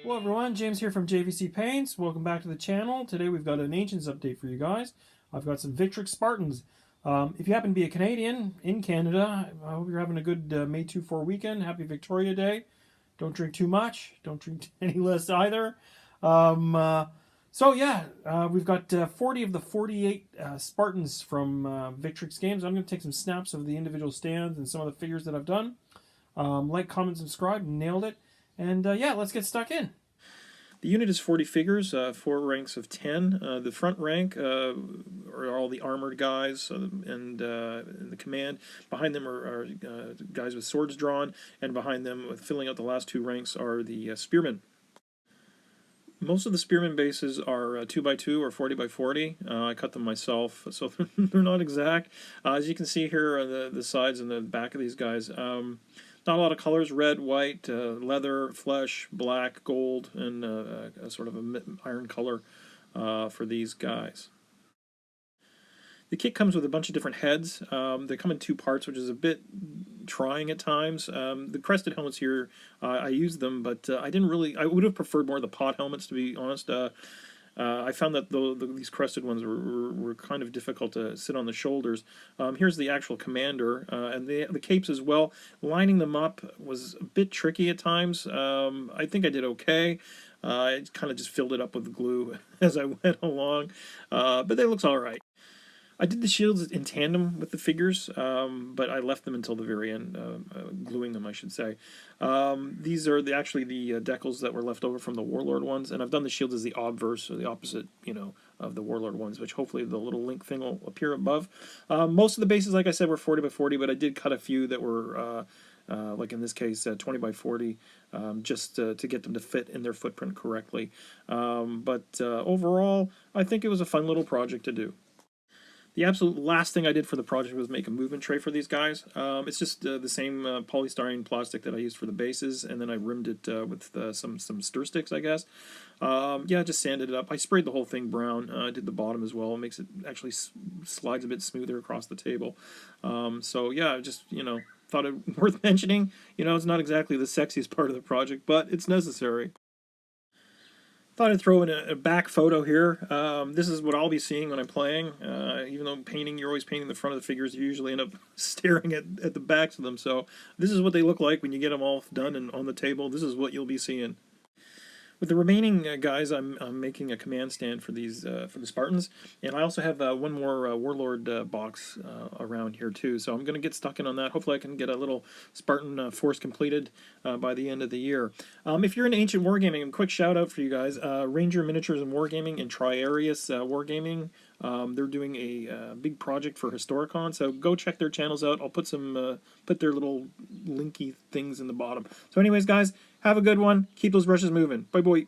Hello everyone, James here from JVC Paints. Welcome back to the channel. Today we've got an Ancients update for you guys. I've got some Victrix Spartans. If you happen to be a Canadian in Canada, I hope you're having a good May 2-4 weekend. Happy Victoria Day. Don't drink too much. Don't drink any less either. We've got 40 of the 48 Spartans from Victrix Games. I'm going to take some snaps of the individual stands and some of the figures that I've done. Like, comment, subscribe. Nailed it. And let's get stuck in. The unit is 40 figures, 4 ranks of 10. The front rank are all the armored guys and the command. Behind them are guys with swords drawn, and behind them, filling out the last 2 ranks, are the spearmen. Most of the spearmen bases are 2x2 or 40x40. I cut them myself, so they're not exact. As you can see here on the sides and the back of these guys, not a lot of colors: red, white, leather, flesh, black, gold, and a sort of an iron color for these guys. The kit comes with a bunch of different heads. They come in 2 parts, which is a bit trying at times. The crested helmets here, I used them, but I didn't really. I would have preferred more of the pot helmets, to be honest. I found that these crested ones were kind of difficult to sit on the shoulders. Here's the actual commander, and the capes as well. Lining them up was a bit tricky at times. I think I did okay. I kind of just filled it up with glue as I went along, but they looks all right. I did the shields in tandem with the figures, but I left them until the very end, gluing them, I should say. These are actually the decals that were left over from the Warlord ones, and I've done the shields as the obverse, or the opposite, of the Warlord ones, which hopefully the little link thing will appear above. Most of the bases, like I said, were 40x40, but I did cut a few that were, like in this case, 20x40, just to get them to fit in their footprint correctly. Overall, I think it was a fun little project to do. The absolute last thing I did for the project was make a movement tray for these guys. It's just the same polystyrene plastic that I used for the bases, and then I rimmed it with some stir sticks, I guess. Just sanded it up. I sprayed the whole thing brown. I did the bottom as well. It makes it actually slides a bit smoother across the table. Just thought it worth mentioning. It's not exactly the sexiest part of the project, but it's necessary. Thought I'd throw in a back photo here. This is what I'll be seeing when I'm playing. Even though painting, you're always painting the front of the figures, you usually end up staring at the backs of them. So this is what they look like when you get them all done and on the table. This is what you'll be seeing. With the remaining guys, I'm making a command stand for these for the Spartans, and I also have one more Warlord box around here too. So I'm going to get stuck in on that. Hopefully, I can get a little Spartan force completed by the end of the year. If you're in Ancient Wargaming, a quick shout out for you guys: Ranger Miniatures and Wargaming and Triarius Wargaming. They're doing a big project for Historicon, so go check their channels out. I'll put put their little linky things in the bottom. So anyways, guys, have a good one. Keep those brushes moving. Bye, boy.